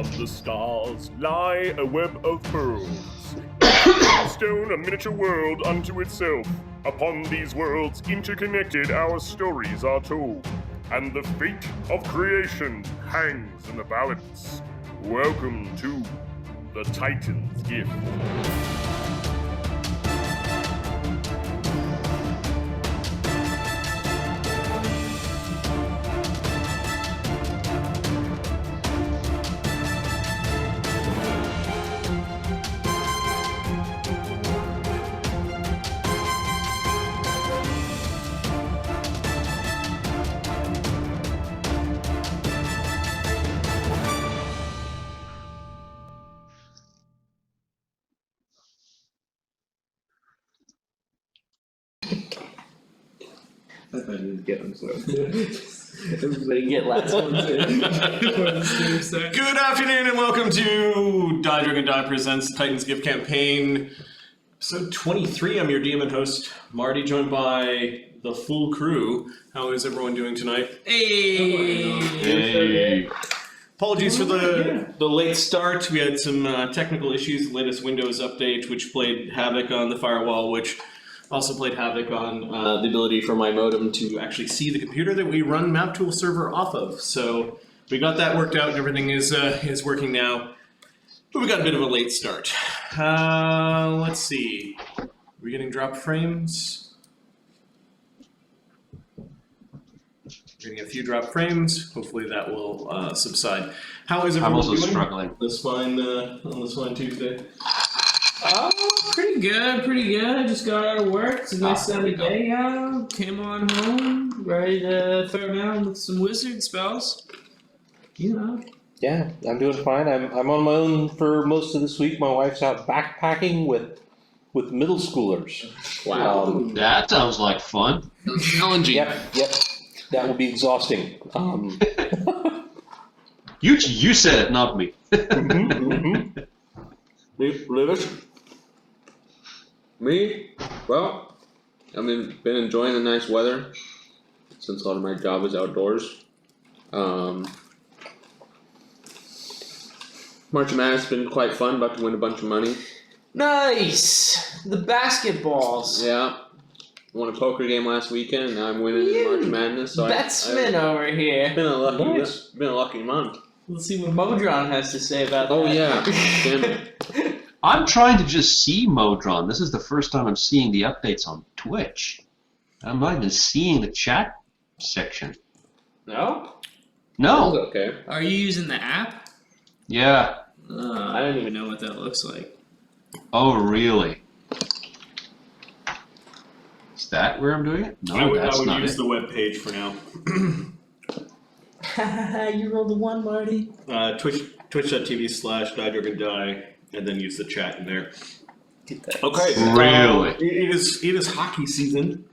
Beyond the stars lie a web of pearls. Stone, a miniature world unto itself. Upon these worlds interconnected our stories are told, and the fate of creation hangs in the balance. Welcome to the Titan's Gift. I thought I didn't get them, so everybody get last one too. Good afternoon and welcome to Die Drug and Die Presents Titan's Gift Campaign, episode 23. I'm your DM and host, Marty, joined by the full crew. How is everyone doing tonight? Hey! Apologies for the late start. We had some technical issues, the latest Windows update, which played havoc on the firewall, which also played havoc on the ability for my modem to actually see the computer that we run MapTool server off of. So we got that worked out and everything is working now. But we got a bit of a late start. Let's see. Are we getting drop frames? We're getting a few drop frames. Hopefully that will subside. How is everyone doing? I'm also struggling. This fine on this fine Tuesday. Oh, pretty good, pretty good. I just got out of work. It's a nice sunny day out. Came on home, ready to throw down with some wizard spells. You know. Yeah, I'm doing fine. I'm on my own for most of this week. My wife's out backpacking with middle schoolers. Wow. That sounds like fun. Challenging. Yep. That will be exhausting. You said it, not me. Lewis? Me? Well, I've been enjoying the nice weather since a lot of my job is outdoors. March Madness has been quite fun, about to win a bunch of money. Nice! The basketballs. Yeah. Won a poker game last weekend, and now I'm winning March Madness. So Batsman over here. It's been a lucky month. Let's see what Modron has to say about that. Oh yeah, damn it. I'm trying to just see Modron. This is the first time I'm seeing the updates on Twitch. I'm not even seeing the chat section. No? No. That's okay. Are you using the app? Yeah. I don't even know what that looks like. Oh, really? Is that where I'm doing it? No, I that's would not use it. the web page for now. You rolled a 1, Marty. Twitch.tv/DieDrugAndDie, and then use the chat in there. Get that. Okay. Really? It is hockey season,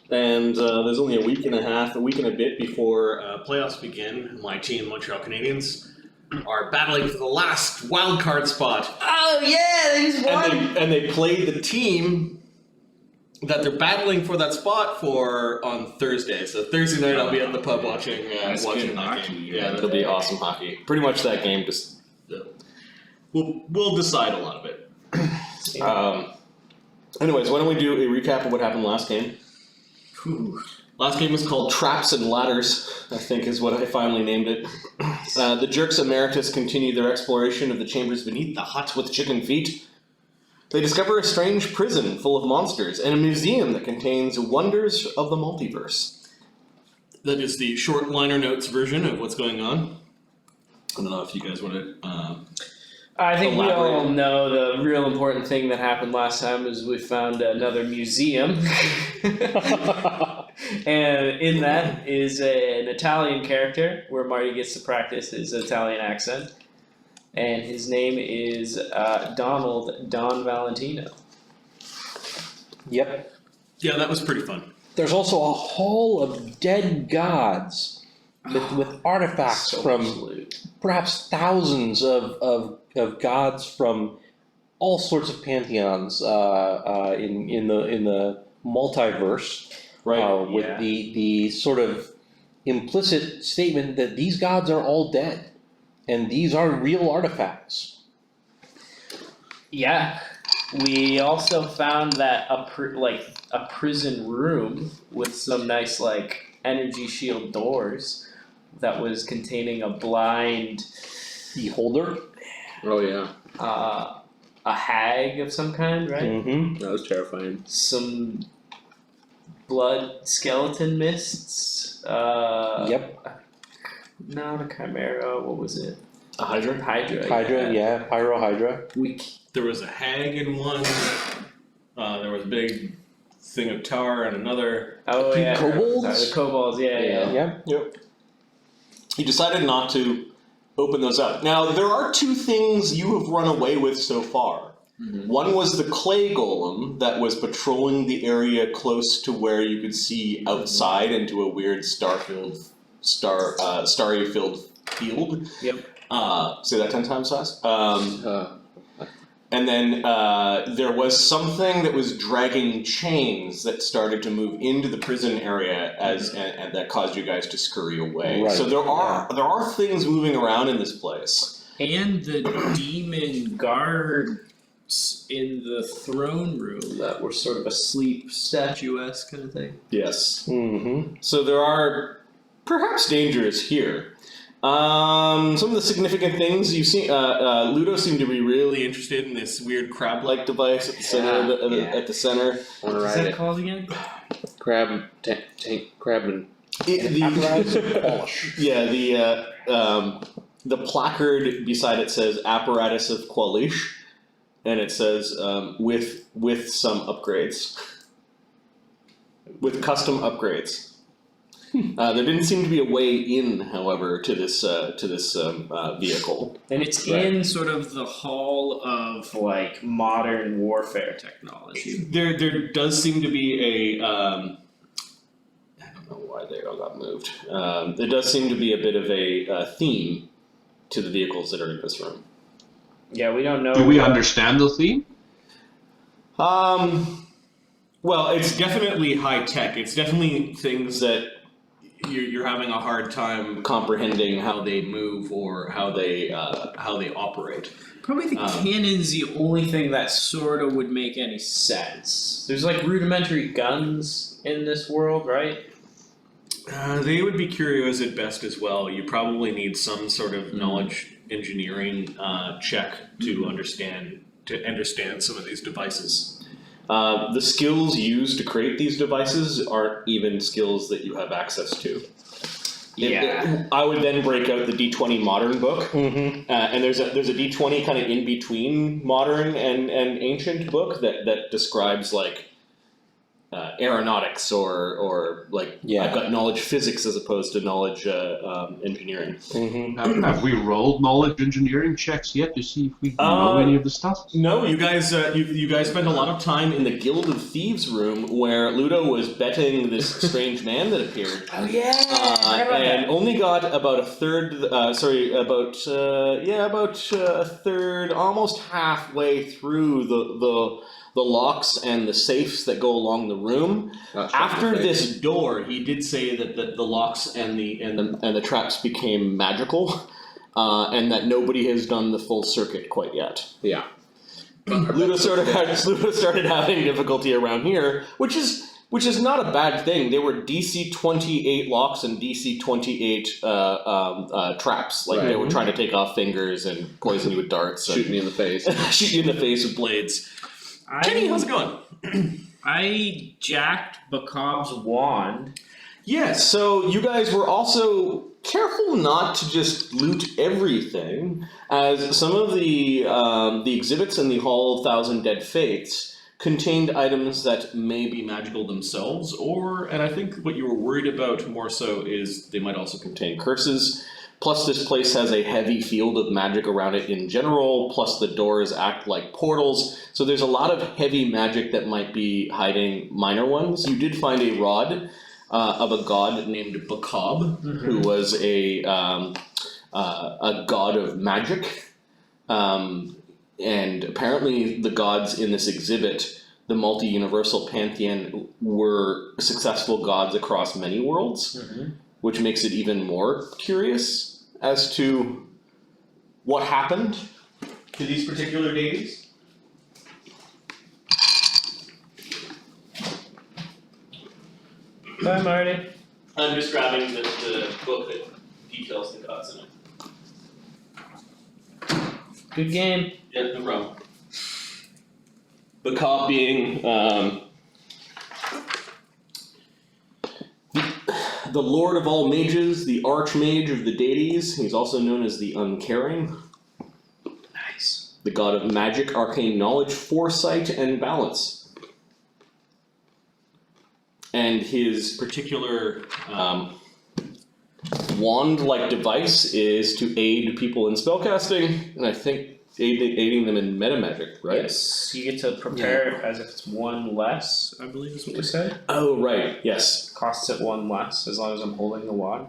and there's only a week and a bit before playoffs begin. My team, Montreal Canadiens, are battling for the last wild card spot. Oh yeah, they just won. And they played the team that they're battling for that spot for on Thursday. So Thursday night I'll be at the pub watching that game. Yeah, that'll be awesome hockey. Pretty much that game just we'll decide a lot of it. Anyways, why don't we do a recap of what happened last game? Last game was called Traps and Ladders, I think is what I finally named it. The Jerks Emeritus continue their exploration of the chambers beneath the hut with chicken feet. They discover a strange prison full of monsters and a museum that contains wonders of the multiverse. That is the short liner notes version of what's going on. I don't know if you guys want to I think we all elaborate. know the real important thing that happened last time is we found another museum. And in that is an Italian character where Marty gets to practice his Italian accent. And his name is Donald Don Valentino. Yep. Yeah, that was pretty fun. There's also a hall of dead gods with artifacts from perhaps thousands of gods from all sorts of pantheons in the multiverse. Right. With the sort of implicit statement that these gods are all dead. And these are real artifacts. Yeah. We also found that a prison room with some nice energy shield doors that was containing a blind Beholder. Oh yeah. A hag of some kind, right? Mm-hmm. That was terrifying. Some blood skeleton mists. Yep. Not a chimera. What was it? A Hydra? Hydra, yeah. Pyro Hydra. There was a hag in one. There was a big thing of tar and another. Oh yeah. Kobolds? Sorry, the kobolds. Yeah. Yep. He decided not to open those up. Now, there are two things you have run away with so far. Mm-hmm. One was the clay golem that was patrolling the area close to where you could see outside into a weird starry-filled field. Yep. Say that 10 times fast. And then there was something that was dragging chains that started to move into the prison area and that caused you guys to scurry away. Right. So there are things moving around in this place. And the demon guards in the throne room that were sort of asleep, statuesque kind of thing. Yes. Mm-hmm. So there are perhaps dangers here. Some of the significant things you've seen. Luudo seemed to be really interested in this weird crab-like device at the center. At the center. What's that called again? Crab and Apparatus of Kwalish. Yeah, the placard beside it says Apparatus of Kwalish, and it says with some upgrades, with custom upgrades. There didn't seem to be a way in, however, to this vehicle. And it's in sort of the hall of modern warfare technology. There does seem to be a I don't know why they all got moved. There does seem to be a bit of a theme to the vehicles that are in this room. Yeah, we don't know. Do we understand the theme? Well, it's definitely high tech. It's definitely things that you're having a hard time comprehending how they move or how they operate. Probably the cannon's the only thing that sort of would make any sense. There's rudimentary guns in this world, right? They would be curios at best as well. You probably need some sort of knowledge engineering check to understand some of these devices. The skills used to create these devices aren't even skills that you have access to. I would then break out the D20 modern book, and there's a D20 kind of in between modern and ancient book that describes aeronautics or I've got knowledge physics as opposed to knowledge engineering. Mm-hmm. Have we rolled knowledge engineering checks yet to see if we know any of the stuff? No, you guys you guys spent a lot of time in the Guild of Thieves room where Luudo was betting this strange man that appeared. Oh yeah, and only got about a third. About a third, almost halfway through the locks and the safes that go along the room. After this door, he did say that the locks and the traps became magical, and that nobody has done the full circuit quite yet. Yeah. Luudo started having difficulty around here, which is not a bad thing. They were DC 28 locks and DC 28 traps. They were trying to take off fingers and poison you with darts. Shoot me in the face. Shoot you in the face with blades. Kenny, how's it going? I jacked Bacob's wand. Yes, so you guys were also careful not to just loot everything, as some of the exhibits in the Hall of Thousand Dead Fates contained items that may be magical themselves, and I think what you were worried about more so is they might also contain curses. Plus, this place has a heavy field of magic around it in general, plus the doors act like portals, so there's a lot of heavy magic that might be hiding minor ones. You did find a rod of a god named Bacob, who was a god of magic, and apparently the gods in this exhibit, the multi-universal pantheon, were successful gods across many worlds. Which makes it even more curious as to what happened to these particular deities. Bye, Marty. I'm just grabbing the book that details the gods in it. Good game. Yeah, no problem. The Ka being the Lord of all mages, the Archmage of the deities. He's also known as the Uncaring. Nice. The god of magic, arcane knowledge, foresight, and balance. And his particular wand-like device is to aid people in spellcasting, and I think aiding them in metamagic, right? Yes, you get to prepare it as if it's one less, I believe is what we said. Oh, right, yes. Costs it one less as long as I'm holding the wand.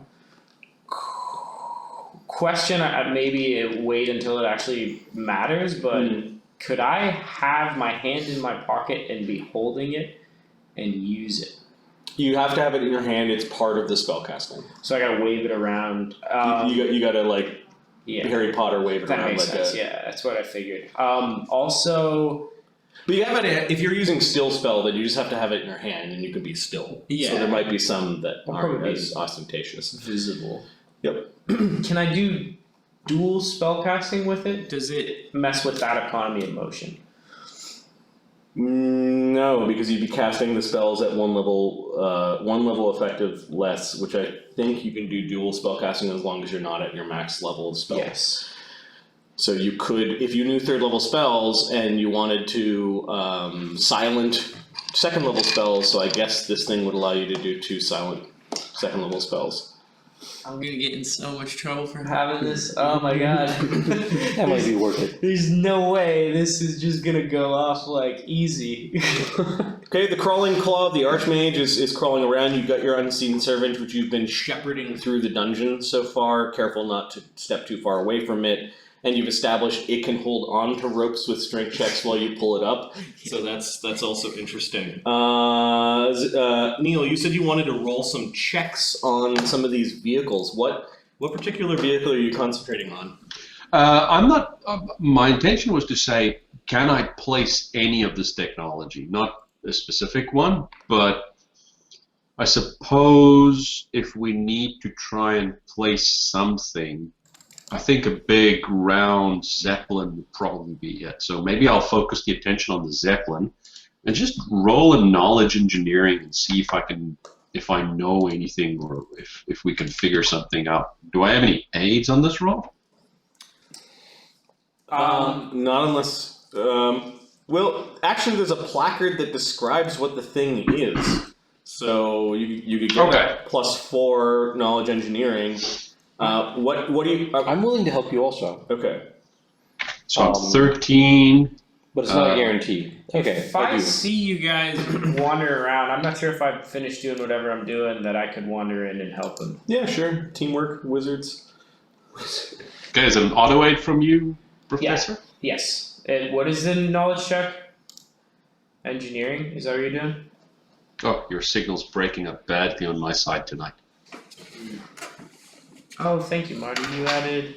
Question, maybe wait until it actually matters, but could I have my hand in my pocket and be holding it and use it? You have to have it in your hand, it's part of the spellcasting. So I gotta wave it around. You gotta like Yeah. Harry Potter wave it That around makes like sense, yeah, that's what I figured. Also... But you have it, if you're using still spell, then you just have to have it in your hand and you can be still. Yeah. So there might be some that Will aren't probably be as ostentatious. visible. Yep. Can I do dual spellcasting with it? Does it mess with that economy of motion? No, because you'd be casting the spells at one level effective less, which I think you can do dual spellcasting as long as you're not at your max level of spells. Yes. So you could, if you knew third level spells and you wanted to silent second level spells, so I guess this thing would allow you to do 2 silent second level spells. I'm gonna get in so much trouble for Having this, oh my god. That might be worth it. There's no way this is just gonna go off like easy. Okay, the crawling claw of the Archmage is crawling around. You've got your unseen servant, which you've been shepherding through the dungeon so far. Careful not to step too far away from it. And you've established it can hold on to ropes with strength checks while you pull it up. So that's also interesting. Neil, you said you wanted to roll some checks on some of these vehicles. What particular vehicle are you concentrating on? I'm not. My intention was to say, can I place any of this technology? Not a specific one, but I suppose if we need to try and place something, I think a big round Zeppelin would probably be it. So maybe I'll focus the attention on the Zeppelin and just roll a knowledge engineering and see if I know anything or if we can figure something out. Do I have any aids on this roll? Not unless. Well, actually, there's a placard that describes what the thing is. So you could get that +4 knowledge engineering. What do you? I'm willing to help you also, Okay. So I'm 13. but it's not guaranteed. Okay, If I do. see you guys wander around, I'm not sure if I've finished doing whatever I'm doing that I could wander in and help them. Yeah, sure. Teamwork, wizards. Okay, is it an auto aid from you, Professor? Yes. And what is the knowledge check? Engineering? Is that what you're doing? Oh, your signal's breaking up badly on my side tonight. Oh, thank you, Marty. You added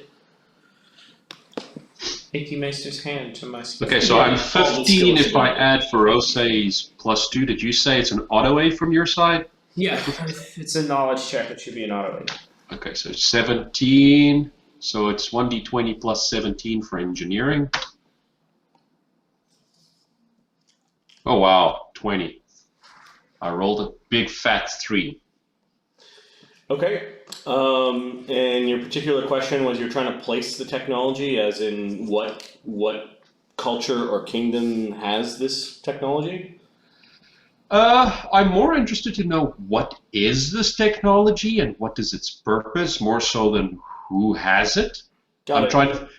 Icky Meister's hand to my skill. Okay, so I'm 15 if I add Feroce's +2. Did you say it's an auto aid from your side? Yeah, if it's a knowledge check, it should be an auto aid. Okay, so 17. So it's 1d20 plus 17 for engineering. Oh wow, 20. I rolled a big fat 3. Okay. And your particular question was you're trying to place the technology, as in what culture or kingdom has this technology? I'm more interested to know what is this technology and what is its purpose, more so than who has it.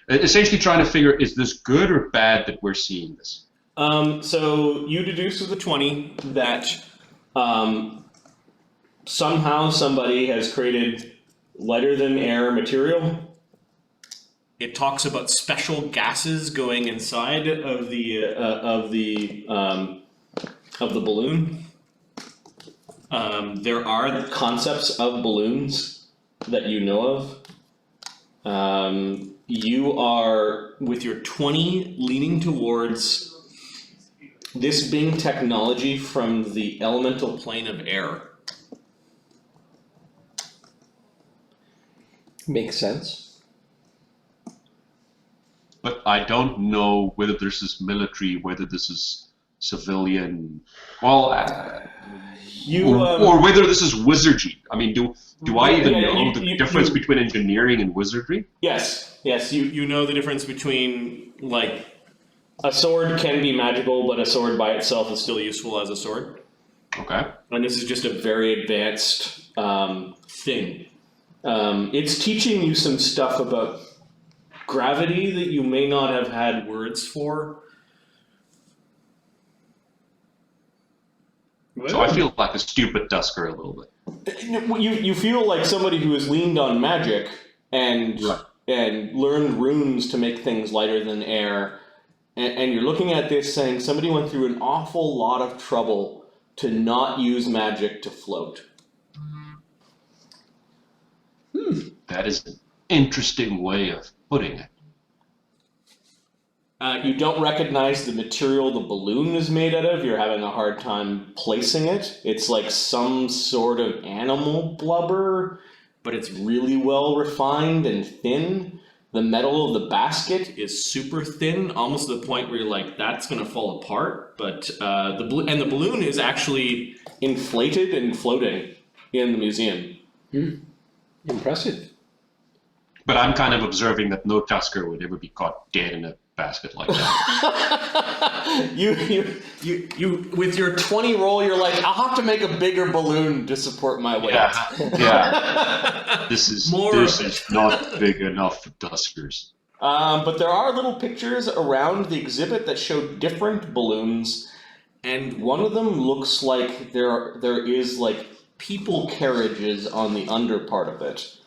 Essentially trying to figure, is this good or bad that we're seeing this? So you deduce with a 20 that somehow somebody has created lighter than air material. It talks about special gases going inside of the balloon. There are concepts of balloons that you know of. you are, with your 20, leaning towards this being technology from the elemental plane of air. Makes sense. But I don't know whether this is military, whether this is civilian, well, or whether this is wizardry. I mean, do I even know the difference between engineering and wizardry? Yes, you know the difference between, like, a sword can be magical, but a sword by itself is still useful as a sword. Okay. And this is just a very advanced thing. It's teaching you some stuff about gravity that you may not have had words for. So I feel like a stupid Dusker a little bit. You feel like somebody who has leaned on magic and learned runes to make things lighter than air, and you're looking at this saying somebody went through an awful lot of trouble to not use magic to float. That is an interesting way of putting it. You don't recognize the material the balloon is made out of. You're having a hard time placing it. It's like some sort of animal blubber, but it's really well refined and thin. The metal of the basket is super thin, almost to the point where you're like, that's going to fall apart. But the balloon is actually inflated and floating in the museum. Impressive. But I'm kind of observing that no Tusker would ever be caught dead in a basket like that. You with your 20 roll, you're like, I'll have to make a bigger balloon to support my weight. Yeah. This is not big enough for Tuskers. But there are little pictures around the exhibit that show different balloons, and one of them looks like there is like people carriages on the under part of it.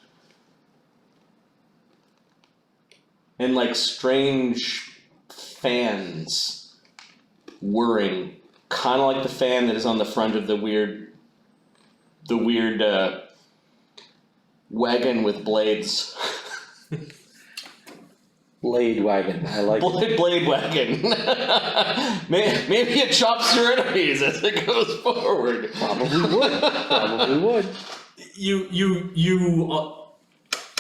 And like strange fans whirring, kind of like the fan that is on the front of the weird wagon with blades. Blade wagon, I like it. Blade wagon. Maybe it chops your enemies as it goes forward. Probably would.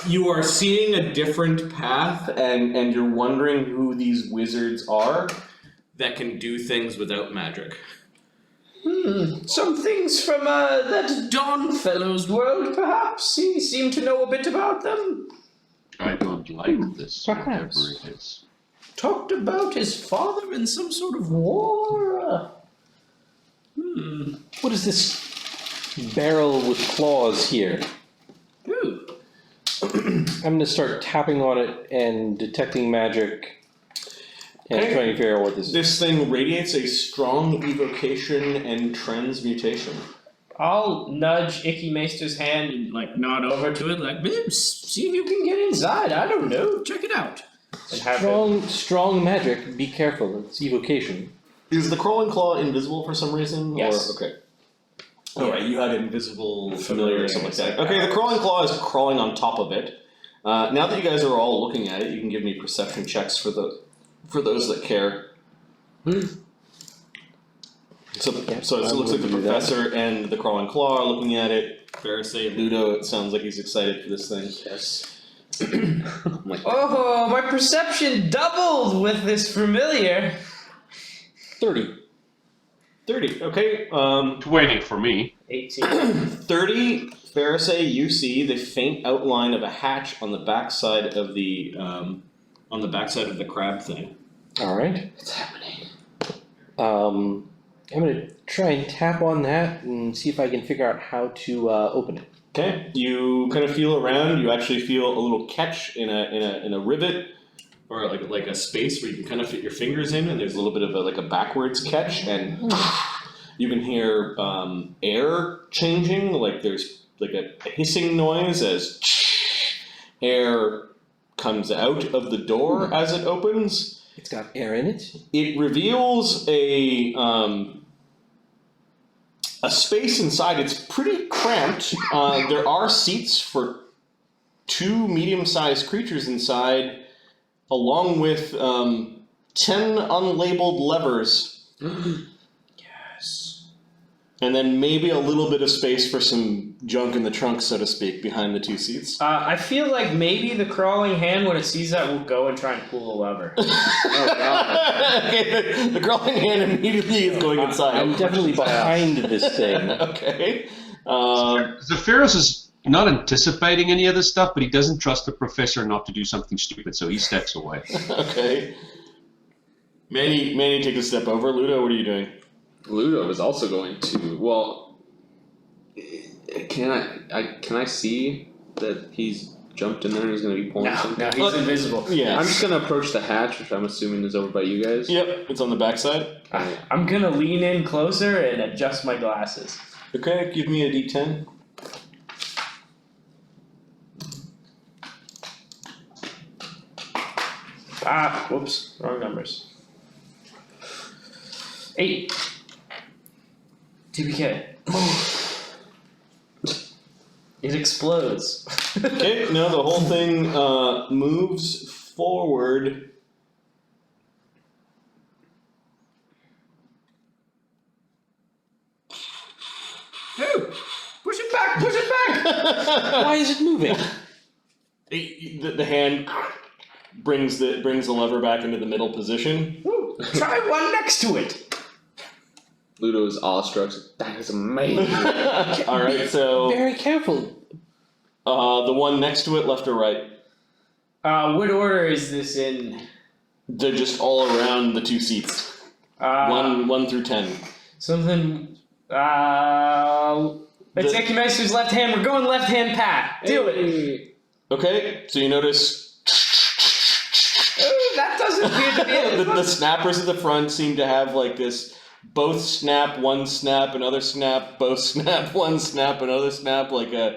You are seeing a different path, and you're wondering who these wizards are that can do things without magic. Some things from that Don fellow's world, perhaps? He seemed to know a bit about them. I don't like this, Perhaps. whatever it is. Talked about his father in some sort of war. What is this barrel with claws here? Ooh. I'm going to start tapping on it and detecting magic and trying to figure out what this is. This thing radiates a strong evocation and transmutation. I'll nudge Icky Maester's hand and like nod over to it, like, see if you can get inside. I don't know. Check it out. And have Strong magic. Be careful. It's evocation. Is the crawling claw invisible for some reason? Yes. Or, okay. Alright, you had invisible familiar or something like that. Okay, the crawling claw is crawling on top of it. Now that you guys are all looking at it, you can give me perception checks for those that care. So it looks like the professor and the crawling claw are looking at it. Pharisee, Luudo, it sounds like he's excited for this thing. Yes. Oh, my perception doubled with this familiar. 30. 30, okay. 20 for me. 18. 30, Pharisee, you see the faint outline of a hatch on the backside of the crab thing. Alright. What's happening? I'm going to try and tap on that and see if I can figure out how to open it. Okay, you kind of feel around. You actually feel a little catch in a rivet, or like a space where you can kind of fit your fingers in, and there's a little bit of a backwards catch, and you can hear air changing. Like there's like a hissing noise as air comes out of the door as it opens. It's got air in it. It reveals a space inside. It's pretty cramped. There are seats for two medium-sized creatures inside, along with 10 unlabeled levers. Yes. And then maybe a little bit of space for some junk in the trunk, so to speak, behind the 2 seats. I feel like maybe the crawling hand, when it sees that, will go and try and pull a lever. Oh god. Okay, the crawling hand immediately is going inside. I'm definitely behind this thing. Okay. Zephyros is not anticipating any of this stuff, but he doesn't trust the professor not to do something stupid, so he steps away. Okay. Manny takes a step over. Luudo, what are you doing? Luudo is also going to. Well, can I see that he's jumped in there and he's going to be pulling something? No, he's invisible. Yeah. I'm just going to approach the hatch, which I'm assuming is over by you guys. Yep, it's on the backside. I'm gonna lean in closer and adjust my glasses. Okay, give me a d10. Whoops, wrong numbers. 8. TPK. It explodes. Okay, now the whole thing moves forward. No! Push it back! Push it back! Why is it moving? The hand brings the lever back into the middle position. Ooh, try one next to it. Luudo is awestruck. That is amazing. All right, so Very careful. the one next to it, left or right? What order is this in? They're just all around the 2 seats. 1 through 10. Something. Let's take Meister's left hand. We're going left hand path. Do it. Okay, so you notice Ooh, that doesn't appear to be it. the snappers at the front seem to have like this. Both snap, one snap, another snap. Both snap, one snap, another snap. Like a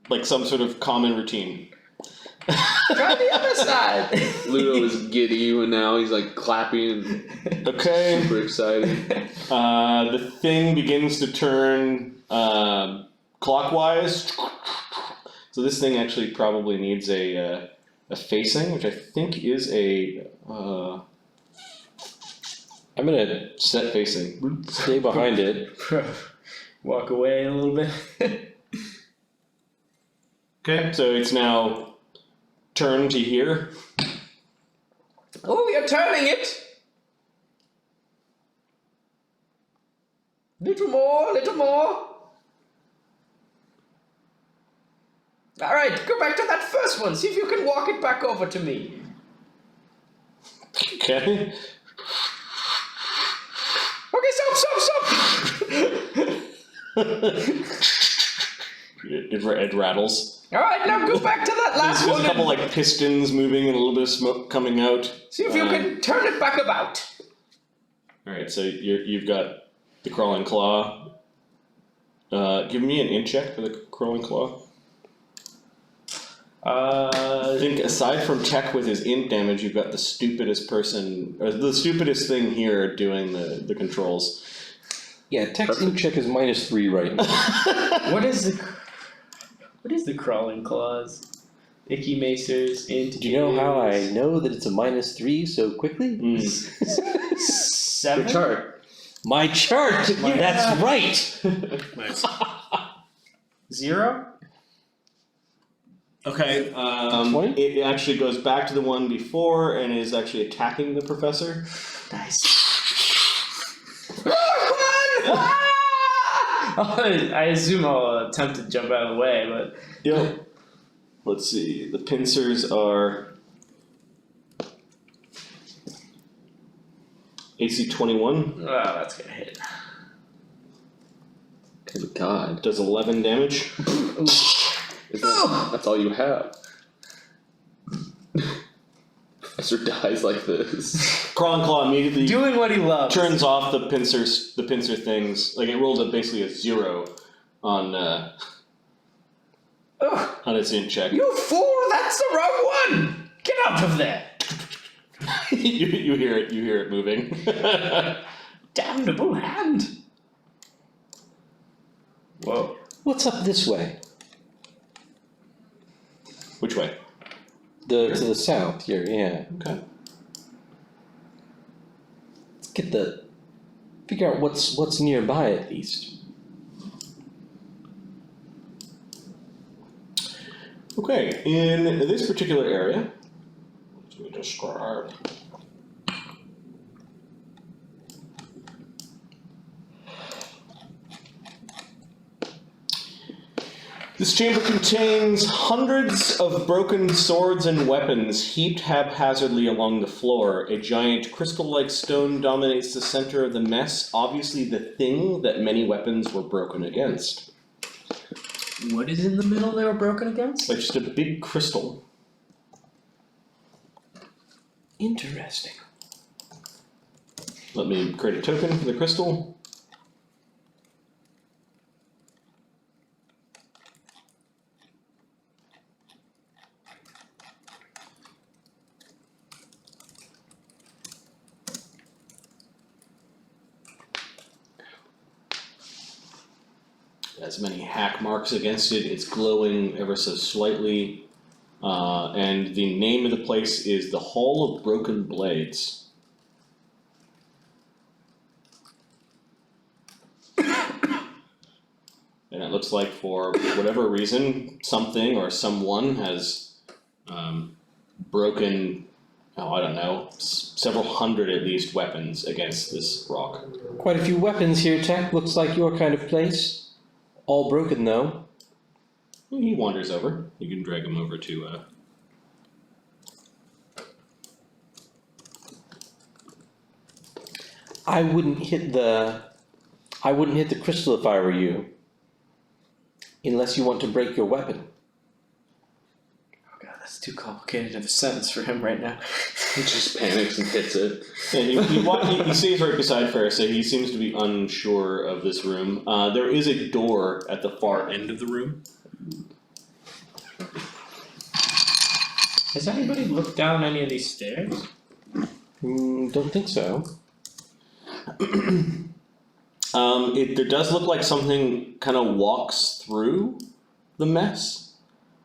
like some sort of common routine. Try the other side. Luudo is giddy and now he's like clapping and Okay. super excited. The thing begins to turn clockwise. So this thing actually probably needs a facing, which I think is a I'm gonna set facing. stay behind it. Walk away a little bit. Okay, so it's now turned to here. Oh, you're turning it. Little more, little more. All right, go back to that first one. See if you can walk it back over to me. Okay. Okay, stop. It rattles. All right, now go back to that last There's one. a couple like pistons moving and a little bit of smoke coming out. See if you can turn it back about. All right, so you've got the crawling claw. Give me an int check for the crawling claw. I think aside from tech with his int damage, you've got the stupidest person, or the stupidest thing here doing the controls. Yeah, text ink check is -3 right now. What is the crawling claws? Icky Macers into. Do you know how I know that it's a -3 so quickly? Seven? Your chart. My chart! That's right! Nice. 0? Okay, 20? it actually goes back to the one before and is actually attacking the professor. Nice. I assume I'll attempt to jump out of the way, but Yep. Let's see, the pincers are AC 21, that's gonna hit. Good God. does 11 damage. That's all you have. Professor dies like this. Crawling Claw immediately Doing what he loves. turns off the pincer things. Like it rolled basically a 0 on its int check. You fool! That's the wrong one. Get out of there. you hear it moving. Damnable hand. Whoa. What's up this way? Which way? To the south here, yeah. Okay. Let's figure out what's nearby at least. Okay, in this particular area, let me describe. This chamber contains hundreds of broken swords and weapons heaped haphazardly along the floor. A giant crystal-like stone dominates the center of the mess, obviously the thing that many weapons were broken against. What is in the middle they were broken against? Like just a big crystal. Interesting. Let me create a token for the crystal. As many hack marks against it, it's glowing ever so slightly, and the name of the place is the Hall of Broken Blades. And it looks like for whatever reason, something or someone has broken, I don't know, several hundred at least weapons against this rock. Quite a few weapons here, Tech. Looks like your kind of place. All broken though. He wanders over. You can drag him over to I wouldn't hit the crystal if I were you. Unless you want to break your weapon. Oh god, that's too complicated of a sentence for him right now. He just panics and hits it. And he stays right beside Ferris, so he seems to be unsure of this room. There is a door at the far end of the room. Has anybody looked down any of these stairs? Don't think so. There does look like something kind of walks through the mess.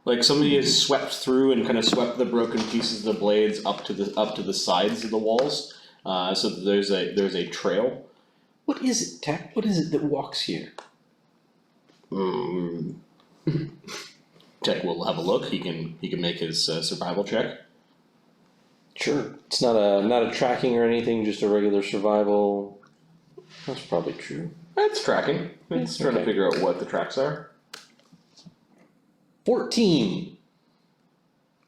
Like somebody has swept through and kind of swept the broken pieces of the blades up to the sides of the walls. So there's a trail. What is it, Tech? What is it that walks here? Tech will have a look. He can make his survival check. Sure. It's not a tracking or anything, just a regular survival. That's probably true. It's tracking. It's trying to figure out what the tracks are. 14.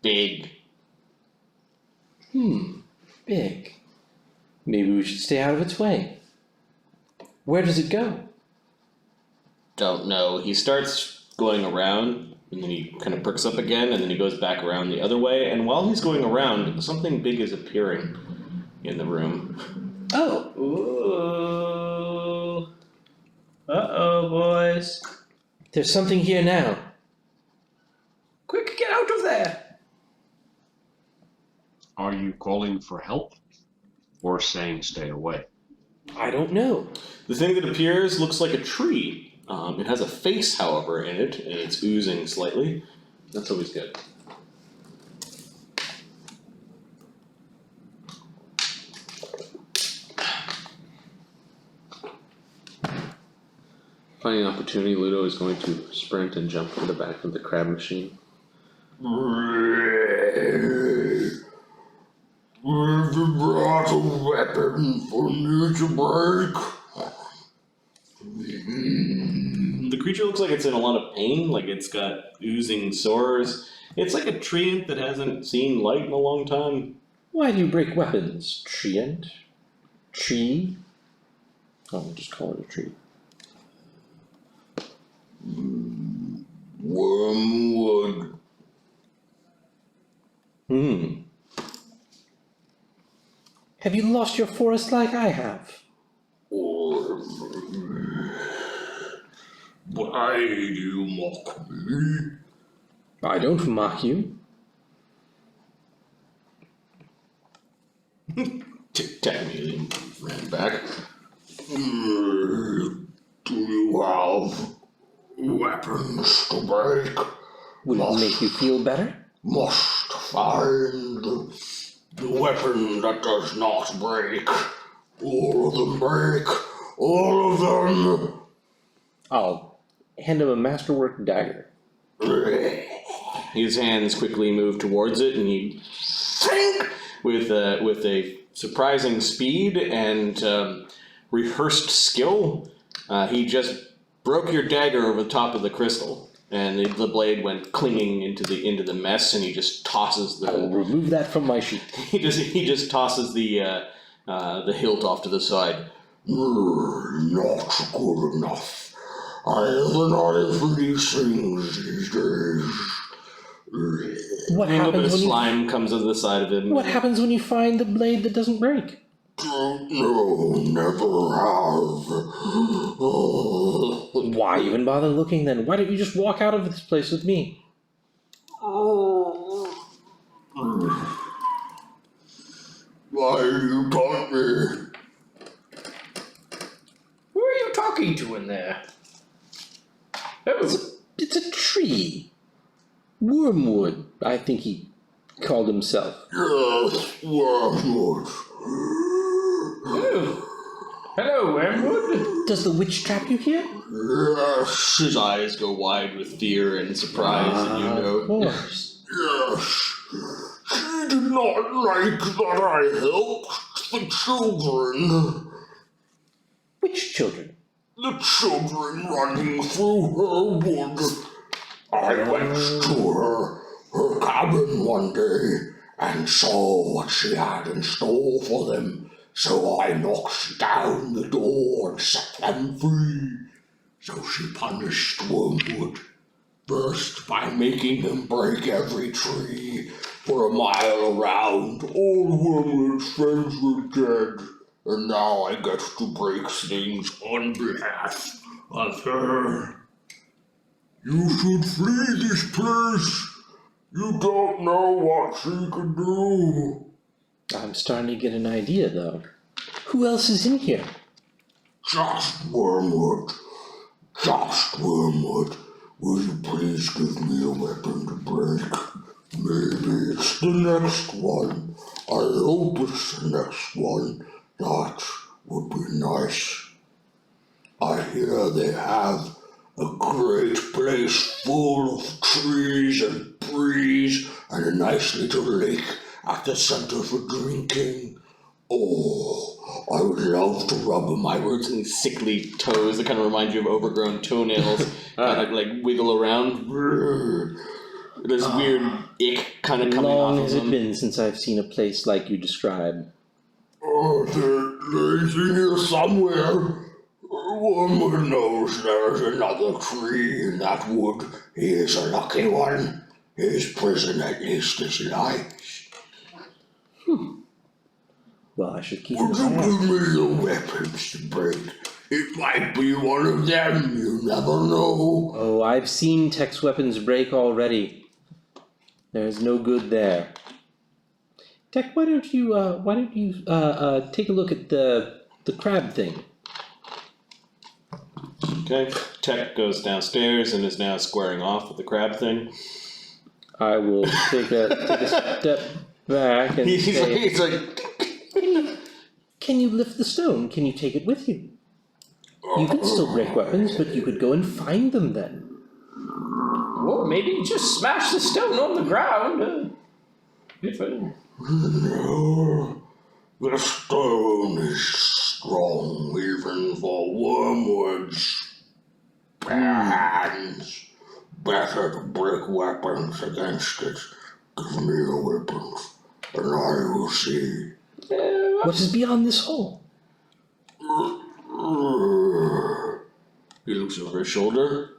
Big. Big. Maybe we should stay out of its way. Where does it go? Don't know. He starts going around, and then he kind of perks up again, and then he goes back around the other way. And while he's going around, something big is appearing in the room. Oh. Ooh. Uh-oh, boys. There's something here now. Quick, get out of there! Are you calling for help? Or saying stay away? I don't know. The thing that appears looks like a tree. It has a face, however, in it, and it's oozing slightly. That's always good. Finding an opportunity, Luudo is going to sprint and jump to the back of the crab machine. We've brought a weapon for me to break. The creature looks like it's in a lot of pain, like it's got oozing sores. It's like a treant that hasn't seen light in a long time. Why do you break weapons? Treant? Tree? Oh, we'll just call it a tree. Wormwood. Have you lost your forest like I have? Why do you mock me? I don't mock you. Technically, ran back. Do you have weapons to break? Will it make you feel better? must find the weapon that does not break. All of them break. All of them. I'll hand him a masterwork dagger. His hands quickly move towards it, and he, with a surprising speed and rehearsed skill, he just broke your dagger over the top of the crystal, and the blade went clinging into the mess, and he just tosses I will the remove that from my sheet. he just tosses the hilt off to the side. Not good enough. I have an eye for these things these days. What A little bit happens of when you slime comes on the side of him. What happens when you find the blade that doesn't break? Don't know, never have. Why even bother looking then? Why don't you just walk out of this place with me? Why you taught me? Who are you talking to in there? Oh, It's a tree. Wormwood, I think he called himself. Yes, Wormwood. oh. Hello, Wormwood. Does the witch trap you here? Yes, His eyes go wide with fear and surprise, and you know. Of course. yes. She did not like that I helped the children. Which children? The children running through her wood. I went to her cabin one day and saw what she had in store for them, so I knocked down the door and set them free. So she punished Wormwood, first by making them break every tree for a mile around. All Wormwood's friends were dead, and now I get to break things on behalf of her. You should flee this place. You don't know what she could do. I'm starting to get an idea, though. Who else is in here? Just Wormwood. Just Wormwood. Will you please give me a weapon to break? Maybe it's the next one. I hope it's the next one. That would be nice. I hear they have a great place full of trees and breeze and a nice little lake at the center for drinking. Oh, I would love to rub my Words and sickly toes that kind of remind you of overgrown toenails, kind of like wiggle around. There's weird ick kind of How coming long off has of it them. been since I've seen a place like you describe? Oh, there's in here somewhere. Wormwood knows there's another tree in that wood. He is a lucky one. His prison at least is nice. Well, I should keep Would an you eye out. give me the weapons to break? It might be one of them. You never know. Oh, I've seen Tech's weapons break already. There's no good there. Tech, why don't you take a look at the crab thing? Okay, Tech goes downstairs and is now squaring off with the crab thing. I will take a step back and say, He's like, can you lift the stone? Can you take it with you? You can still break weapons, but you could go and find them then. Well, maybe just smash the stone on the ground. If I... No, the stone is strong even for Wormwood's bare hands. Better to break weapons against it. Give me the weapons, and I will see. What is beyond this hole? he looks over his shoulder.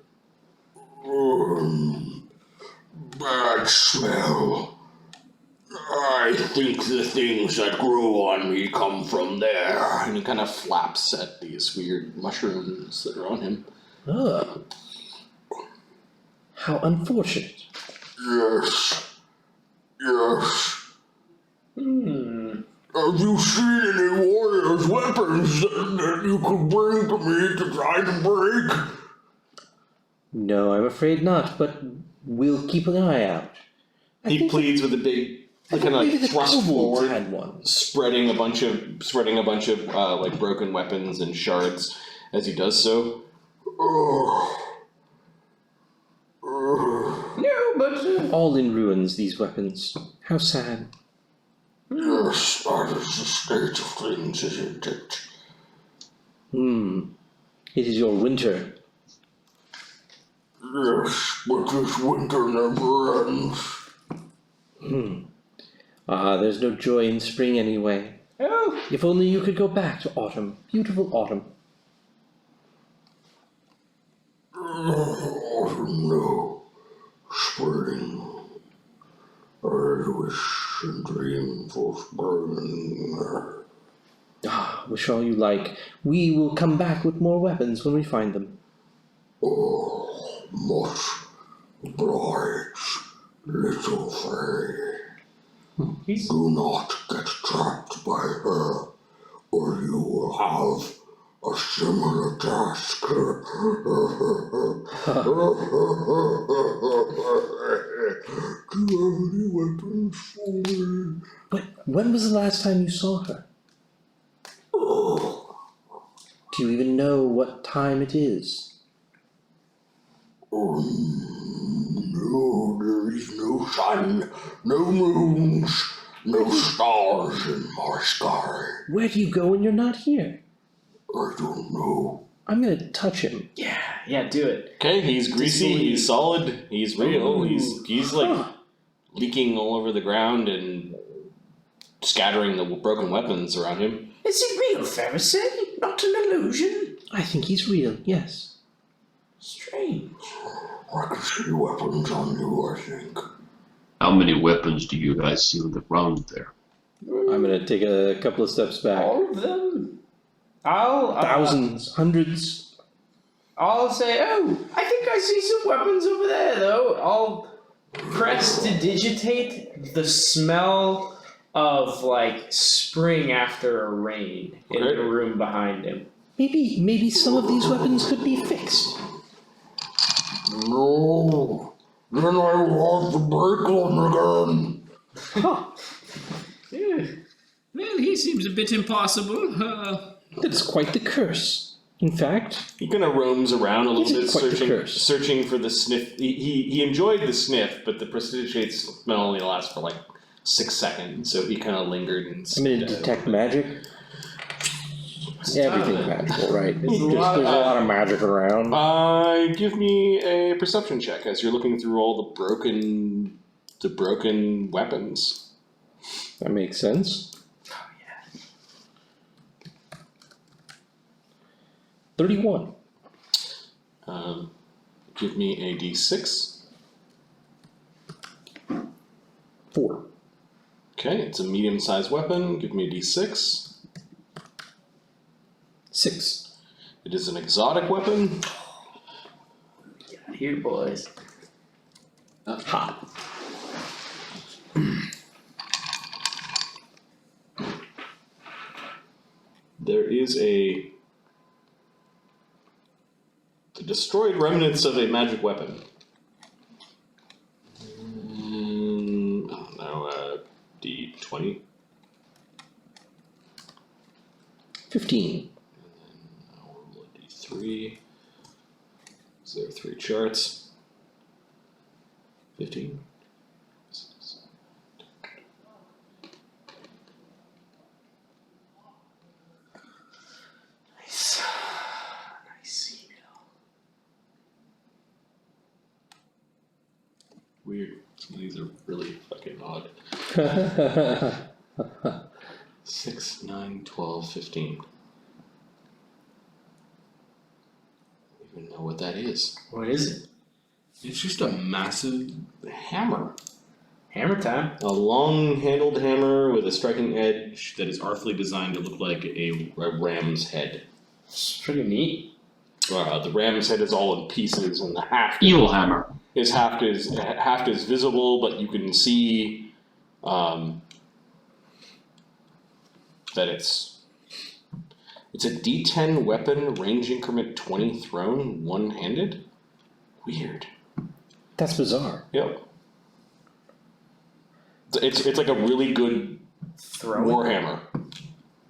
Bad smell. I think the things that grow on me come from there. And he kind of flaps at these weird mushrooms that are on him. Oh. How unfortunate. Yes. Yes. Have you seen any warriors' weapons that you could bring to me to try to break? No, I'm afraid not, but we'll keep an eye out. He pleads with a big, kind of maybe like the thrust kobolds forward, had one. spreading a bunch of like broken weapons and shards as he does so. No, but All in ruins, these weapons. How sad. Yes, that is the state of things, isn't it? It is your winter. Yes, but this winter never ends. There's no joy in spring anyway. oh, If only you could go back to autumn. Beautiful autumn. Autumn, no. Spring. I wish and dream for spring. Wish all you like. We will come back with more weapons when we find them. Oh, much obliged, little Faye. Do not get trapped by her, or you will have a similar task. Do you have any weapons for me? But when was the last time you saw her? Do you even know what time it is? No, there is no sun, no moons, no stars in my sky. Where do you go when you're not here? I don't know. I'm gonna touch him. yeah, do it. Okay, he's greasy, he's solid, he's real, he's like leaking all over the ground and scattering the broken weapons around him. Is he real, Pharisee? Not an illusion? I think he's real, yes. Strange. I can see weapons on you, I think. How many weapons do you guys see on the ground there? I'm gonna take a couple of steps back. All of them? I'll Thousands, hundreds. I'll say, oh, I think I see some weapons over there, though. I'll press to digitate the smell of, like, spring after a rain in the room behind him. Maybe some of these weapons could be fixed. No, then I will have to break them again. Yeah. Well, he seems a bit impossible. That's quite the curse. In fact, He kind of roams around a little bit, quite the curse. searching for the sniff. He enjoyed the sniff, but the prestidigitate smell only lasts for like 6 seconds, so he kind of lingered and. I'm gonna detect magic. Everything's magical, right? There's a lot lot of magic around. Give me a perception check as you're looking through all the broken weapons. That makes sense. 31. Give me a d6. 4. Okay, it's a medium-sized weapon. Give me a d6. 6. It is an exotic weapon. Here, boys. Hot. There is the destroyed remnants of a magic weapon. I don't know, d20. 15. I'll roll a d3. Is there 3 charts? 15. Nice. Nice email. Weird. Some of these are really fucking odd. 6, 9, 12, 15. I don't even know what that is. What is it? It's just a massive hammer. Hammer time. A long-handled hammer with a striking edge that is artfully designed to look like a ram's head. It's pretty neat. The ram's head is all in pieces, and the haft Evil hammer. is haft is visible, but you can see that it's a D10 weapon, range increment 20 thrown, one-handed. Weird. That's bizarre. Yep. It's like a really good Throw it. warhammer,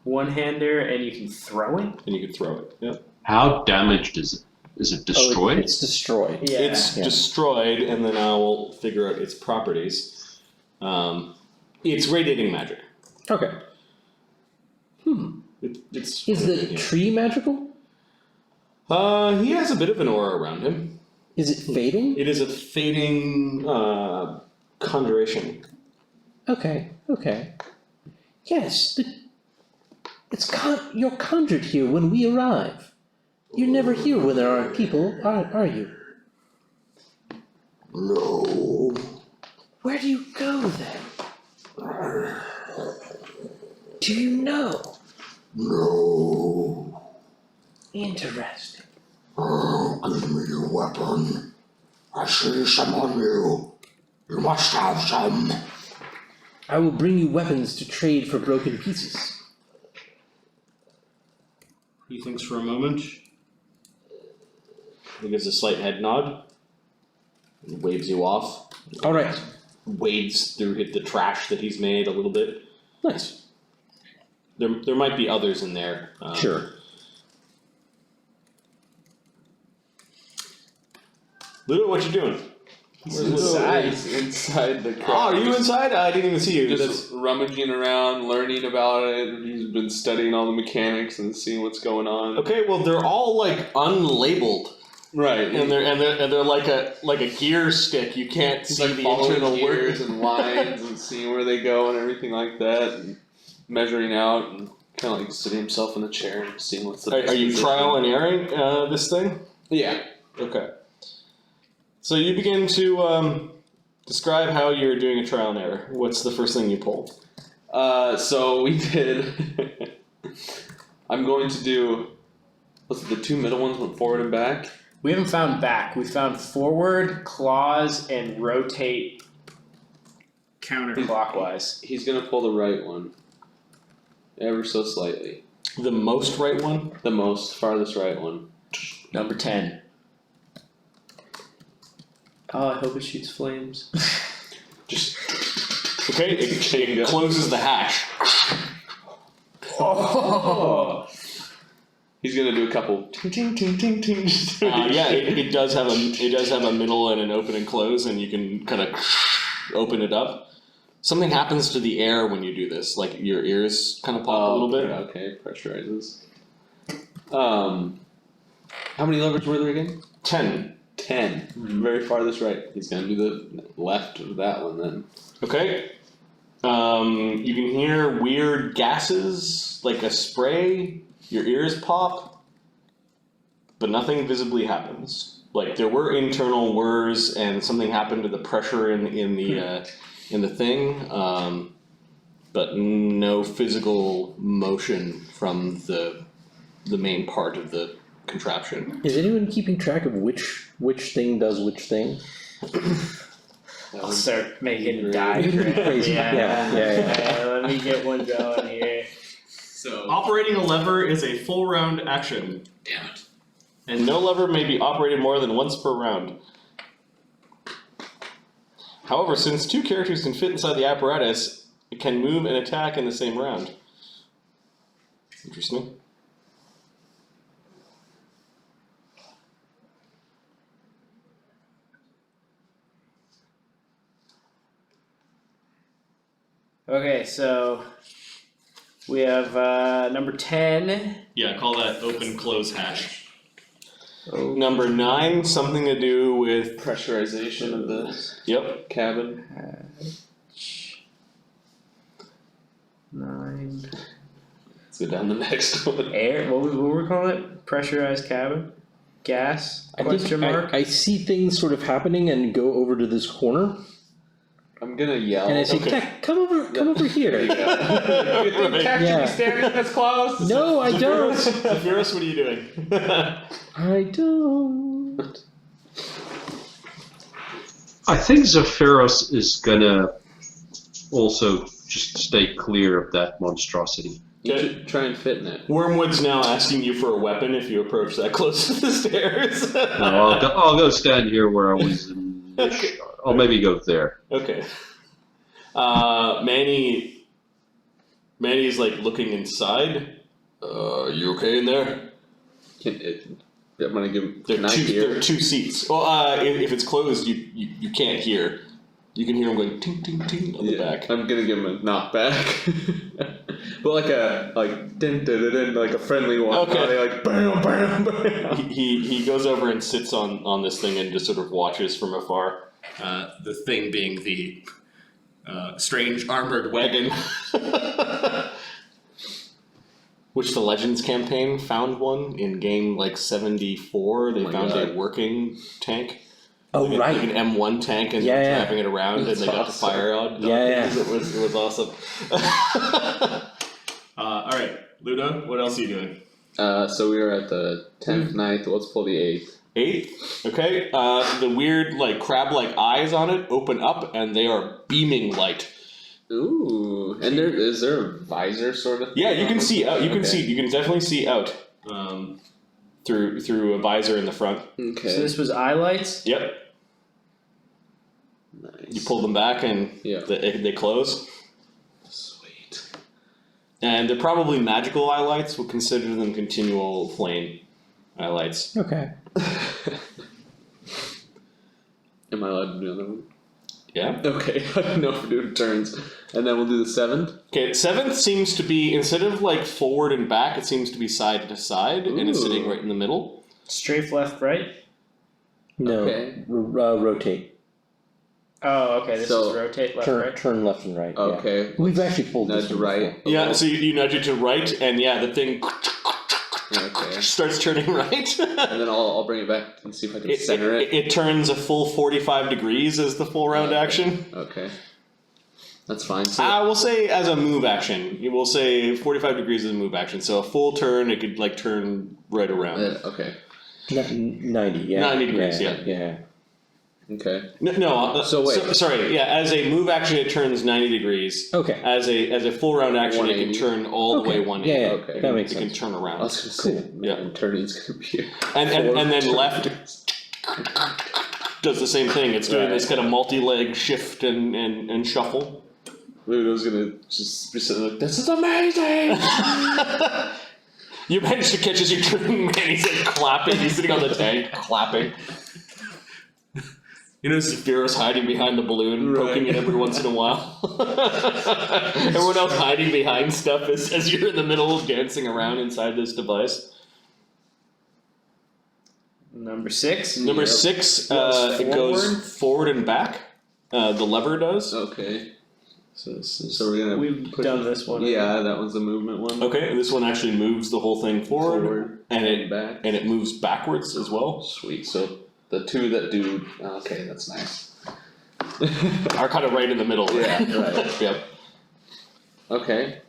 One-hander, and you can throw it? and you can throw it. Yeah. How damaged is it? Is it destroyed? It's destroyed. Yeah. It's destroyed, and then I will figure out its properties. It's radiating magic. Okay. It's Is the tree magical? He has a bit of an aura around him. Is it fading? It is a fading conjuration. Okay. Yes, you're conjured here when we arrive. You're never here when there aren't people, are you? No. Where do you go then? Do you know? No. Interesting. Oh, give me your weapon. I see some on you. You must have some. I will bring you weapons to trade for broken pieces. He thinks for a moment. He gives a slight head nod. And waves you off. All right. Wades through the trash that he's made a little bit. Nice. There might be others in there. Sure. Luudo, what you doing? He's inside the crowd. Oh, are you inside? I didn't even see you. Just rummaging around, learning about it. He's been studying all the mechanics and seeing what's going on. Okay, well they're all like unlabeled, Right. and they're like a gear stick. You can't He's see like the following internal gears work. and lines and seeing where they go and everything like that, and measuring out and kind of like sitting himself in the chair and seeing what's the. Are best you position. trial and erroring this thing? Yeah. Okay. So you begin to describe how you're doing a trial and error. What's the first thing you pull? So we did. I'm going to do. What's it, the two middle ones went forward and back. We haven't found back. We found forward, claws, and rotate counterclockwise. He's gonna pull the right one. Ever so slightly. The most right one? The most farthest right one. Number 10. Oh, I hope it shoots flames. Just okay. It closes the hatch. Oh! He's gonna do a couple ting ting ting ting ting. Yeah, it does have a middle and an open and close, and you can kind of open it up. Something happens to the air when you do this, like your ears kind of pop a little bit. Okay, pressurizes. How many levers were there again? 10. 10. Very farthest right. He's gonna do the left of that one then. Okay. You can hear weird gases, like a spray. Your ears pop, but nothing visibly happens. Like there were internal whirs, and something happened to the pressure in the thing, but no physical motion from the main part of the contraption. Is anyone keeping track of which thing does which thing? I'll start making Crazy. Yeah. Let me get one going here. So Operating a lever is a full round action. damn it. And no lever may be operated more than once per round. However, since two characters can fit inside the apparatus, it can move and attack in the same round. Interesting. Okay, so we have number 10. Yeah, call that open close hatch. Number 9, something to do with Pressurization of the yep. cabin. 9. Let's go down the next one. Air. What were we calling it? Pressurized cabin. Gas? Question mark. I see things sort of happening and go over to this corner, I'm gonna yell. and I say, Okay. Tech, come over here. There you go. You think Tech should Yeah. be standing this close? No, I don't. Zephyros, what are you doing? I don't. I think Zephyros is gonna also just stay clear of that monstrosity. You should try and fit in it. Wormwood's now asking you for a weapon if you approach that close to the stairs. No, I'll go stand here where I was. I'll maybe go there. Okay. Manny's like looking inside. You okay in there? I'm gonna give him. There are two seats. Well, if it's closed, you can't hear. You can hear him going ting ting ting on the back. I'm gonna give him a knockback, but like din din din, like a friendly one. Okay. Like bam bam bam. He goes over and sits on this thing and just sort of watches from afar. The thing being the strange armored wagon, which the Legends campaign found one in game like 74. They found a working tank. Oh, like right. Like an M1 tank, and they're driving it around, and they got to fire on. Yeah. It was awesome. All right, Luudo, what else are you doing? So we were at the 10th, 9th. Let's pull the 8th. 8th. Okay. The weird like crab-like eyes on it open up, and they are beaming light. Ooh, and is there a visor sort of? Yeah, you can see out. You can Okay. see. You can definitely see out through a visor in the front. Okay. So this was eye lights? Yep. Nice. You pull them back, and Yeah. they close. Sweet. And they're probably magical eye lights. We'll consider them continual flame eye lights. Okay. Am I allowed to do another one? Yeah. Okay, I don't know if we're doing turns. And then we'll do the 7th. Okay, 7th seems to be, instead of like forward and back, it seems to be side to side, and it's sitting right in the middle. Strafe left, right? No. Okay. Rotate. Oh, okay. This So, is rotate left, Turn, right. turn left and right. Yeah. Okay. We've actually pulled this Nudge one right. before. Yeah, so you nudge it to right, and yeah, the thing Okay. starts turning right. And then I'll bring it back and see if I can center it. It turns a full 45 degrees as the full round action. Okay. That's fine. So We'll say as a move action. You will say 45 degrees as a move action. So a full turn, it could like turn right around. okay. 90, yeah. 90 degrees, yeah. Yeah. Okay. No, So wait. sorry, yeah, as a move action it turns 90 degrees. Okay. As a full round action it can 180. turn all the way Okay. 180. Yeah, Okay. that makes It sense. can turn I around. was gonna say, man, turning's gonna be And then left does the same thing. It's doing this kind of multi-leg shift and shuffle. Luudo's gonna just be sitting like, this is amazing! You managed to catch as you're turning, man. He's like clapping. He's sitting on the tank, clapping. You know, Zephyros hiding behind the balloon, poking it every once in a while. Everyone else hiding behind stuff as you're in the middle of dancing around inside this device. Number 6. Number 6, Goes it goes forward and back. The lever does. Okay. So this is... So we're gonna We've push done it. this one. Yeah, that one's the movement one. Okay, and this one actually moves the whole thing forward, and back. it moves backwards as well. Sweet. So the two that do okay, that's nice. Are kind of right in the middle. Yeah, right. Yep. Okay.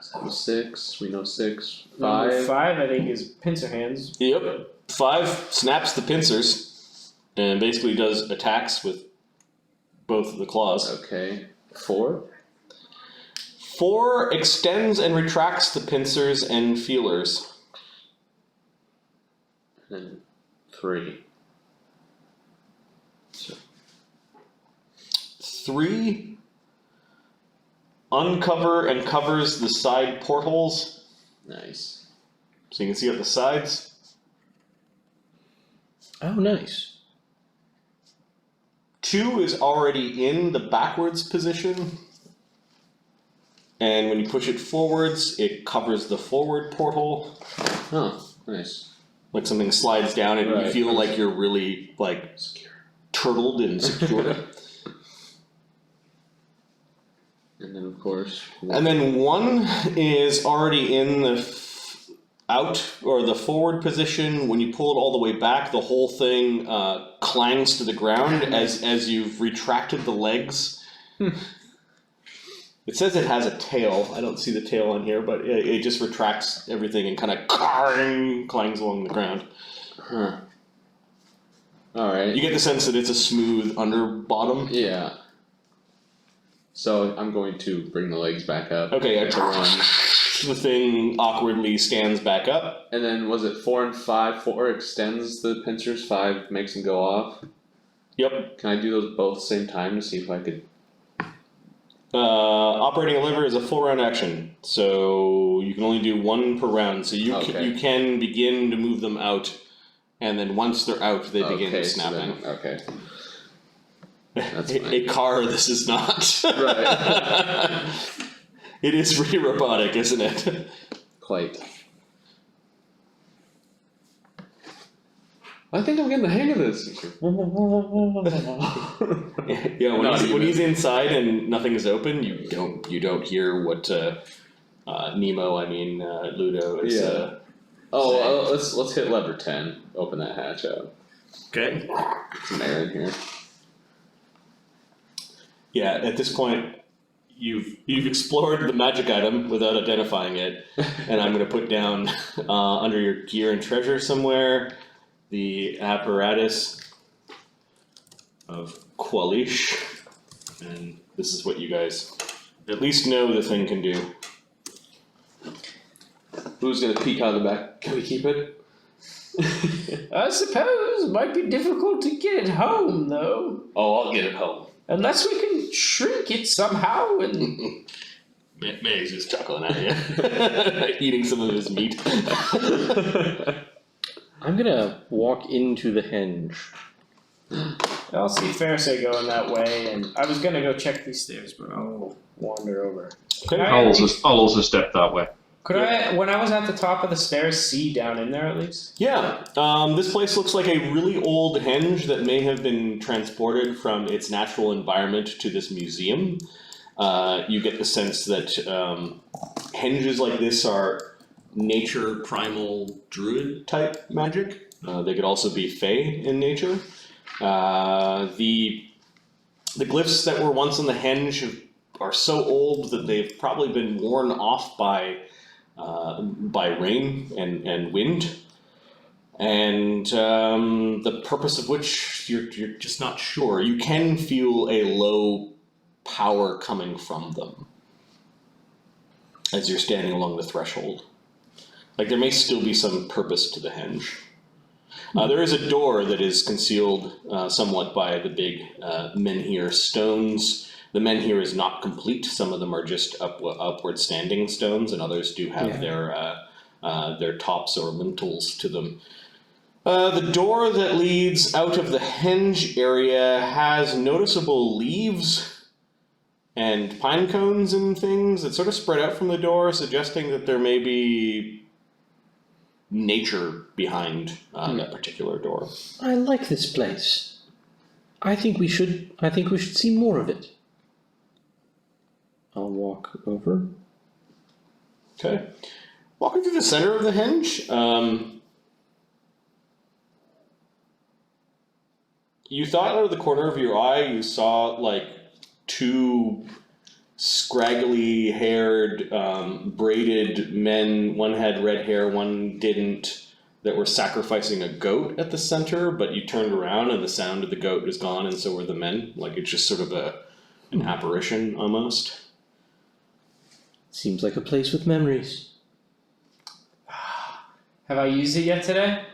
So 6, we know 6. Number 5. 5, I think, is pincer hands. Yep. 5 snaps the pincers, and basically does attacks with both of the claws. Okay. 4. 4 extends and retracts the pincers and feelers. And 3. 3 uncover and covers the side portholes, Nice. so you can see at the sides. Oh, nice. 2 is already in the backwards position, and when you push it forwards, it covers the forward porthole. Oh, nice. Like something slides down and you Right. feel like you're really like turtled and secure. And then of course. And then 1 is already in the out or the forward position. When you pull it all the way back, the whole thing clangs to the ground as you've retracted the legs. It says it has a tail. I don't see the tail on here, but it just retracts everything and kind of clangs along the ground. Huh. Alright. You get the sense that it's a smooth under bottom. Yeah. So I'm going to bring the legs back up. Okay, to run. the thing awkwardly stands back up. And then was it 4 and 5? 4 extends the pincers, 5 makes them go off. Yep. Can I do those both at the same time to see if I could Operating a lever is a full round action, so you can only do one per round. So you can begin to move them out, and then once they're out, they begin snapping. That's fine. A car, this is not. Right. It is pretty robotic, isn't it? Quite. I think I'm getting the hang of this. Yeah, when he's inside and nothing is open, you don't hear what Luudo is. Yeah. Let's hit lever 10. Open that hatch out. Okay. Get some air in here. Yeah, at this point, you've explored the magic item without identifying it, and I'm going to put down under your gear and treasure somewhere the apparatus of Kwalish, and this is what you guys at least know the thing can do. Who's gonna peek out of the back? Can we keep it? I suppose it might be difficult to get it home, though. Oh, I'll get it home. Unless we can shrink it somehow and... May's just chuckling at you, eating some of his meat. I'm gonna walk into the henge. I'll see Fairse going that way, and I was gonna go check these stairs, but I'll wander over. Okay. I'll also step that way. Could I, when I was at the top of the stairs, see down in there at least? Yeah, this place looks like a really old henge that may have been transported from its natural environment to this museum. You get the sense that henges like this are nature primal druid type magic. They could also be fey in nature. The glyphs that were once on the henge are so old that they've probably been worn off by rain and wind, and the purpose of which you're just not sure. You can feel a low power coming from them as you're standing along the threshold. Like there may still be some purpose to the henge. There is a door that is concealed somewhat by the big menhir stones. The menhir is not complete. Some of them are just upward standing stones, and others do have their tops or lintels to them. The door that leads out of the henge area has noticeable leaves and pine cones and things that sort of spread out from the door, suggesting that there may be nature behind that particular door. I like this place. I think we should see more of it. I'll walk over. Okay. Walking through the center of the henge, you thought out of the corner of your eye you saw like two scraggly haired, braided men. One had red hair, one didn't, that were sacrificing a goat at the center, but you turned around and the sound of the goat was gone, and so were the men. Like it's just sort of an apparition almost. Seems like a place with memories. Have I used it yet today?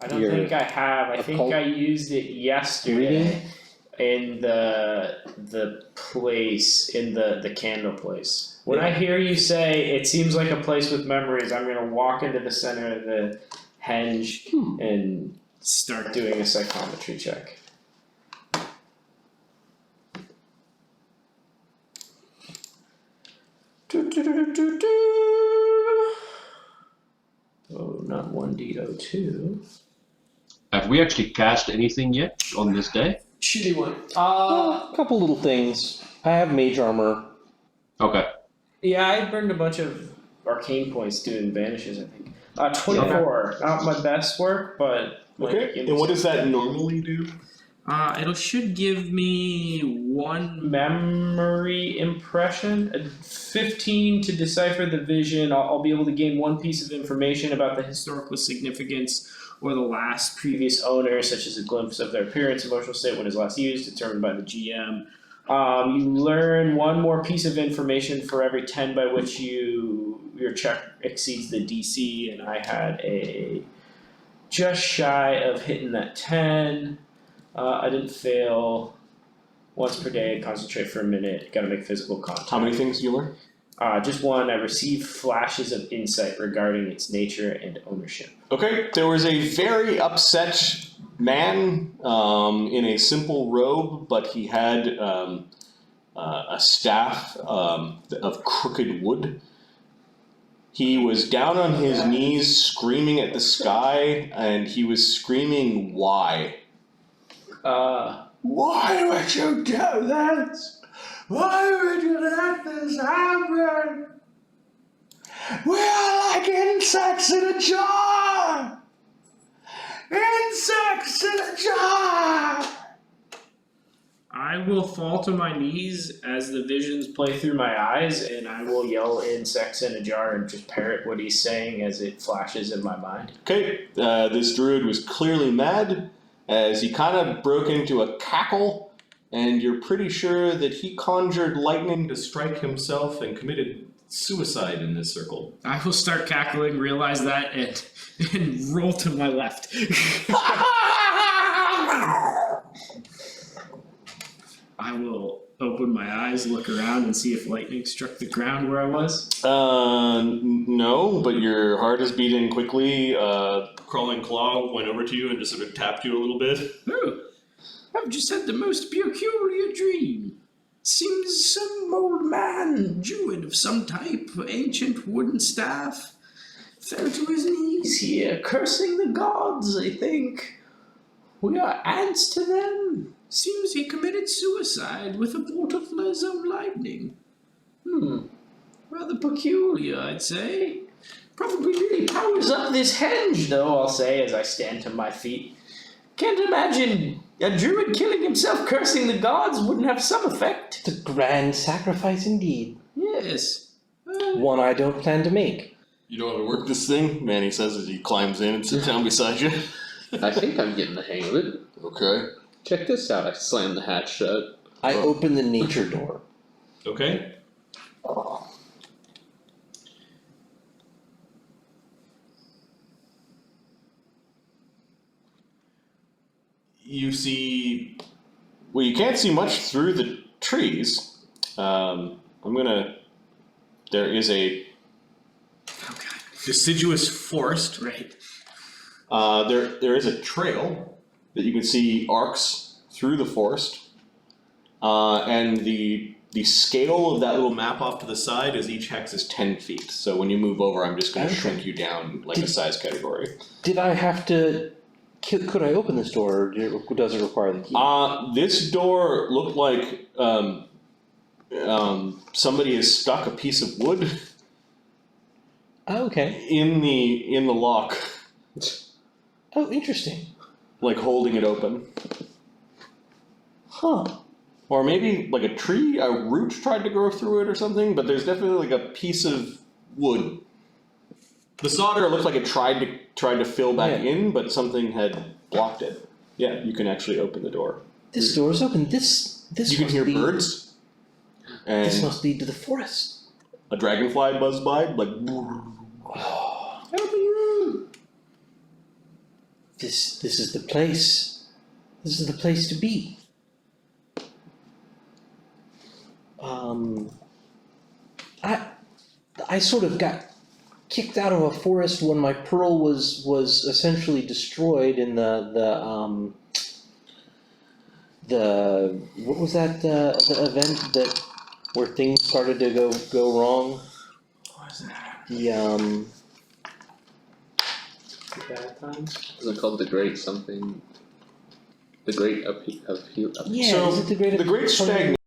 I don't think I have. I think I used it yesterday in the place, in the candle place. When I hear you say it seems like a place with memories, I'm gonna walk into the center of the henge and start doing a psychometry check. Oh, not 1d02. Have we actually cast anything yet on this day? Shitty one. A couple little things. I have mage armor. Okay. Yeah, I burned a bunch of arcane points doing vanishes, I think. 24. Not my best work, but... Okay, and what does that normally do? It should give me one memory impression. 15 to decipher the vision. I'll be able to gain one piece of information about the historical significance or the last previous owner, such as a glimpse of their appearance, emotional state when it was last used, determined by the GM. You learn one more piece of information for every 10 by which your check exceeds the DC, and I had a just shy of hitting that 10. I didn't fail. Once per day, concentrate for a minute, gotta make physical contact. How many things do you learn? Just one, I receive flashes of insight regarding its nature and ownership. Okay, there was a very upset man in a simple robe, but he had a staff of crooked wood. He was down on his knees screaming at the sky, and he was screaming, "Why?" Why would you do this? Why would you let this happen? We are like insects in a jar! Insects in a jar! I will fall to my knees as the visions play through my eyes, and I will yell insects in a jar and just parrot what he's saying as it flashes in my mind. Okay, this druid was clearly mad, as he kind of broke into a cackle, and you're pretty sure that he conjured lightning to strike himself and committed suicide in this circle. I will start cackling, realize that, and roll to my left. I will open my eyes, look around, and see if lightning struck the ground where I was. No, but your heart is beating quickly. Crawling claw went over to you and just sort of tapped you a little bit. Oh, I've just had the most peculiar dream. Seems some old man, druid of some type, ancient wooden staff, fell to his knees here, cursing the gods, I think. We are ants to them. Seems he committed suicide with a bolt of laser lightning. Rather peculiar, I'd say. Probably really powers up this henge, though, I'll say as I stand to my feet. Can't imagine a druid killing himself cursing the gods wouldn't have some effect. It's a grand sacrifice indeed. Yes. One I don't plan to make. You know how to work this thing? Manny says as he climbs in and sits down beside you. I think I'm getting the hang of it. Okay. Check this out. I slam the hatch shut. I open the nature door. Okay. You see, well, you can't see much through the trees. There is a deciduous forest. Right. There is a trail that you can see arcs through the forest, and the scale of that little map off to the side is each hex is 10 feet. So when you move over, I'm just going to shrink you down like a size category. Did I have to... Could I open this door, or does it require the key? This door looked like somebody has stuck a piece of wood Oh, okay. in the lock, Oh, interesting. like holding it open. Huh. Or maybe like a tree, a root tried to grow through it or something, but there's definitely like a piece of wood. The solder looked like it tried to fill back in, but something had blocked it. Yeah, you can actually open the door. This door's open. This You can hear birds. And This must lead to the forest. a dragonfly buzzed by, like. This is the place. This is the place to be. I sort of got kicked out of a forest when my pearl was essentially destroyed in the what was that the event that where things started to go wrong? What was that? The Bad times? Isn't it called the Great something? The Great Upheaval. yeah, So is it the great the Great Stagnation